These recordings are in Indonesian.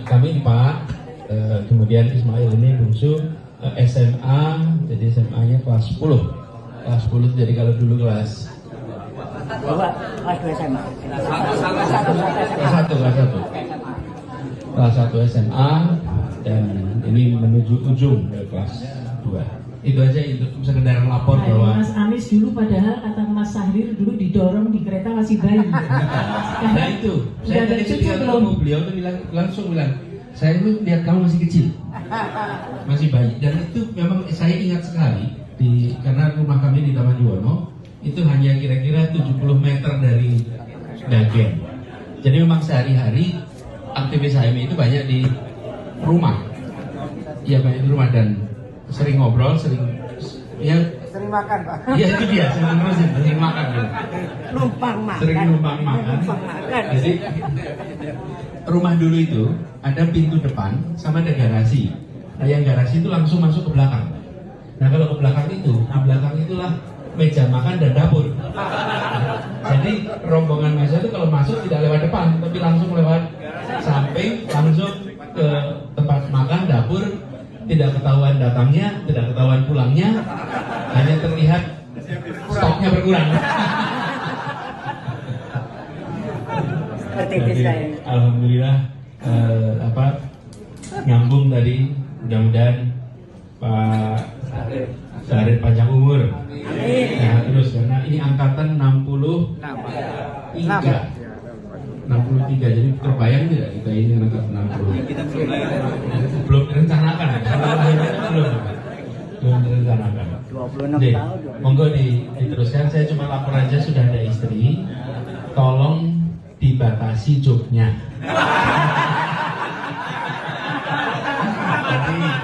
kami 4, kemudian Ismail ini bungsu SMA, jadi SMA-nya kelas 10. Kelas 10 jadi kalau dulu kelas 2 SMA. Kelas 1 SMA dan ini menuju ujung ke kelas 2. Itu aja itu sekedar lapor bahwa Mas Anies dulu padahal kata Mas Sahrir dulu didorong di kereta masih bayi. nah itu saya tadi ketika ketemu beliau tuh langsung bilang saya itu lihat kamu masih kecil, masih bayi, dan itu memang saya ingat sekali karena rumah kami di Taman Juwono itu hanya kira-kira 70 meter dari Dagen. Jadi memang sehari-hari aktivis HMI itu banyak di rumah, ya banyak di rumah dan sering ngobrol, sering makan, Pak. Iya itu dia, sering makan gitu. Numpang makan. Sering numpang makan. Jadi rumah dulu itu ada pintu depan sama ada garasi. Nah yang garasi itu langsung masuk ke belakang. Nah kalau ke belakang itu, di belakang itulah meja makan dan dapur. Jadi rombongan masa itu kalau masuk tidak lewat depan, tapi langsung lewat samping, langsung ke tempat makan, dapur. Tidak ketahuan datangnya, tidak ketahuan pulangnya, hanya terlihat stoknya berkurang. Jadi, alhamdulillah nyambung tadi, mudah-mudahan Pak Sahrir panjang umur. Nah, terus karena ini angkatan 63, jadi terbayang tidak kita ini angkatan 60? Belum direncanakan, belum direncanakan. 26 Jadi, tahun. monggo diteruskan. Saya cuma lapor aja sudah ada istri, tolong dibatasi joknya. Jadi, ya,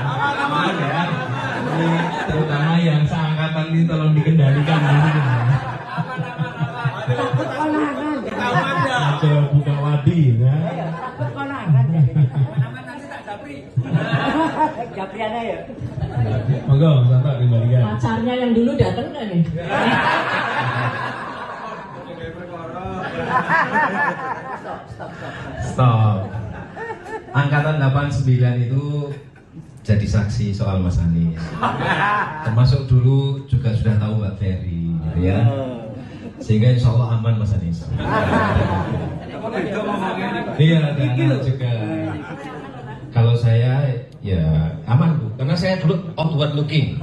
ini terutama yang seangkatan ini tolong dikendalikan. Coba buka wadi, ya. Japriana ya. Monggo, Bapak kembalikan. Pacarnya yang dulu datang nggak nih? Stop. Angkatan 89 itu jadi saksi soal Mas Anies. Termasuk dulu juga sudah tahu Mbak Ferry, gitu ya. Sehingga insya Allah aman Mas Anies. Iya, dan juga kalau saya ya aman Bu, karena saya dulu outward looking.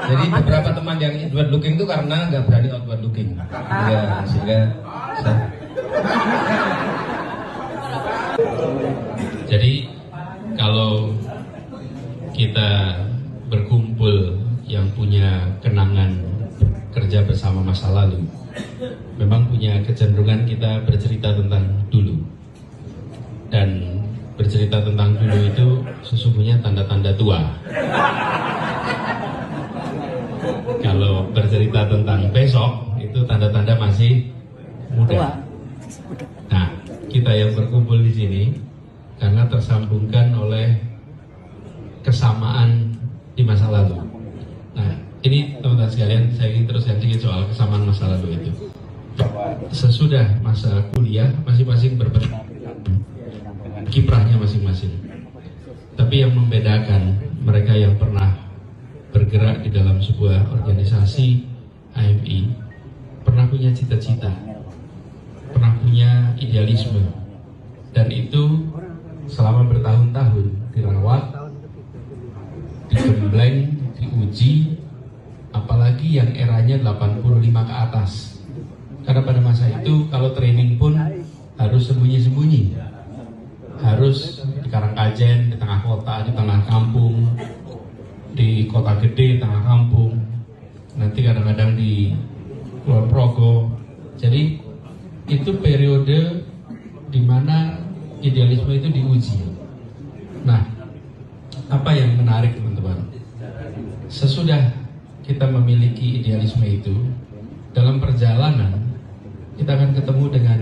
Jadi beberapa teman yang inward looking itu karena nggak berani outward looking. Ya, sehingga saya... Jadi kalau kita berkumpul yang punya kenangan kerja bersama masa lalu, memang punya kecenderungan kita bercerita tentang dulu. Dan bercerita tentang dulu itu sesungguhnya tanda-tanda tua. Kalau bercerita tentang besok itu tanda-tanda masih muda. Nah, kita yang berkumpul di sini karena tersambungkan oleh kesamaan di masa lalu. Nah, ini teman-teman sekalian, saya ingin teruskan sedikit soal kesamaan masa lalu itu. Sesudah masa kuliah, masing-masing kiprahnya masing-masing. Tapi yang membedakan mereka yang pernah bergerak di dalam sebuah organisasi HMI, pernah punya cita-cita, pernah punya idealisme, dan itu selama bertahun-tahun dirawat, digembleng, diuji, apalagi yang eranya 85 ke atas. Karena pada masa itu kalau training pun harus sembunyi-sembunyi, harus di Karangkajen, di tengah kota, di tengah kampung, di kota gede, tengah kampung, nanti kadang-kadang di Kulon Progo. Jadi itu periode di mana idealisme itu diuji. Nah, apa yang menarik teman-teman? Sesudah kita memiliki idealisme itu, dalam perjalanan kita akan ketemu dengan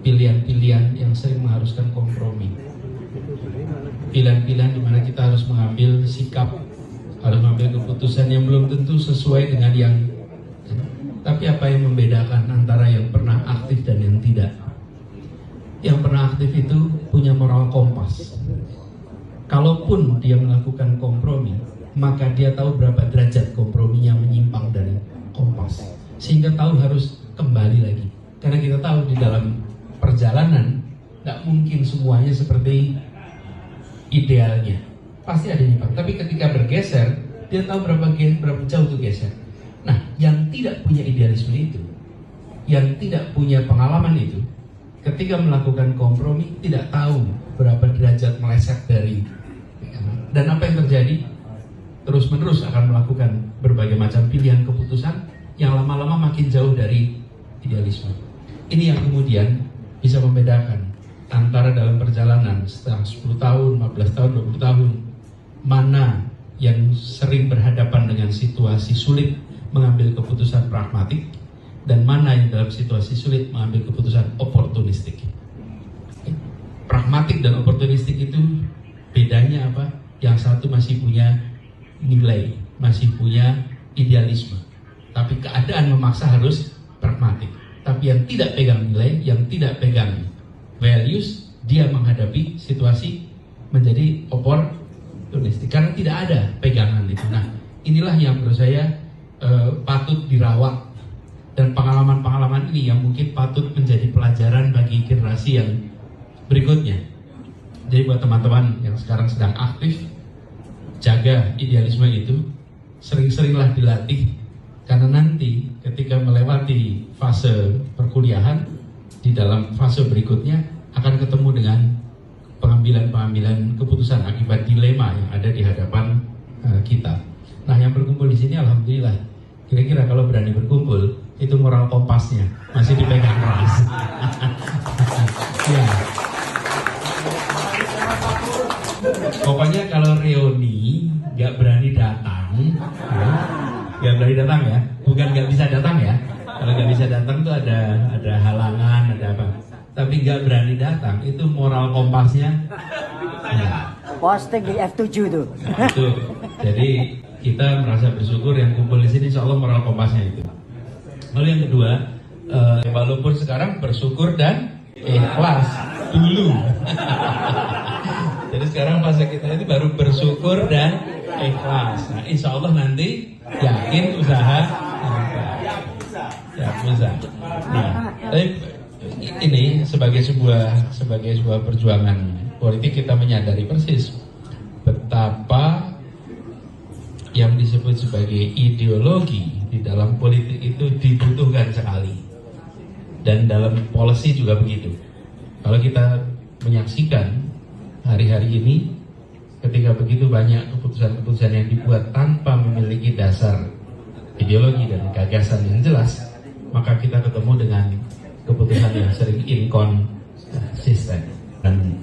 pilihan-pilihan yang sering mengharuskan kompromi. Pilihan-pilihan di mana kita harus mengambil sikap, harus mengambil keputusan yang belum tentu sesuai dengan yang. Tapi apa yang membedakan antara yang pernah aktif dan yang tidak? yang pernah aktif itu punya moral kompas. Kalaupun dia melakukan kompromi, maka dia tahu berapa derajat komprominya menyimpang dari kompas, sehingga tahu harus kembali lagi. Karena kita tahu di dalam perjalanan nggak mungkin semuanya seperti idealnya, pasti ada nyimpang. Tapi ketika bergeser, dia tahu berapa jauh itu geser. Nah, yang tidak punya idealisme itu, yang tidak punya pengalaman itu, ketika melakukan kompromi tidak tahu berapa derajat meleset dari, dan apa yang terjadi, terus-menerus akan melakukan berbagai macam pilihan keputusan yang lama-lama makin jauh dari idealisme. Ini yang kemudian bisa membedakan antara dalam perjalanan setelah 10 tahun, 15 tahun, 20 tahun, mana yang sering berhadapan dengan situasi sulit mengambil keputusan pragmatik, dan mana yang dalam situasi sulit mengambil keputusan oportunistik. Pragmatik dan oportunistik itu bedanya apa? Yang satu masih punya nilai, masih punya idealisme, tapi keadaan memaksa harus pragmatik. Tapi yang tidak pegang nilai, yang tidak pegang values, dia menghadapi situasi menjadi oportunistik karena tidak ada pegangan itu. Nah, inilah yang menurut saya patut dirawat, dan pengalaman-pengalaman ini yang mungkin patut menjadi pelajaran bagi generasi yang berikutnya. Jadi buat teman-teman yang sekarang sedang aktif, jaga idealisme itu, sering-seringlah dilatih, karena nanti ketika melewati fase perkuliahan, di dalam fase berikutnya akan ketemu dengan pengambilan-pengambilan keputusan akibat dilema yang ada di hadapan kita. Nah, yang berkumpul di sini alhamdulillah, kira-kira kalau berani berkumpul, itu moral kompasnya masih dipegang keras. Ya. Pokoknya kalau reuni nggak berani datang, nggak berani datang ya, bukan nggak bisa datang ya. Kalau nggak bisa datang tuh ada halangan, ada apa. Tapi nggak berani datang, itu moral kompasnya. Ya. Posting di F7 tuh. Itu. Jadi kita merasa bersyukur yang kumpul di sini, insya Allah moral kompasnya itu. Lalu yang kedua, walaupun sekarang bersyukur dan ikhlas dulu. Jadi sekarang fase kita itu baru bersyukur dan ikhlas. Nah, insya Allah nanti yakin usaha ya bisa. Nah, tapi ini sebagai sebuah perjuangan politik, kita menyadari persis betapa yang disebut sebagai ideologi di dalam politik itu dibutuhkan sekali, dan dalam policy juga begitu. Kalau kita menyaksikan hari-hari ini, ketika begitu banyak keputusan-keputusan yang dibuat tanpa memiliki dasar ideologi dan gagasan yang jelas, maka kita ketemu dengan keputusan yang sering inkonsisten. Dan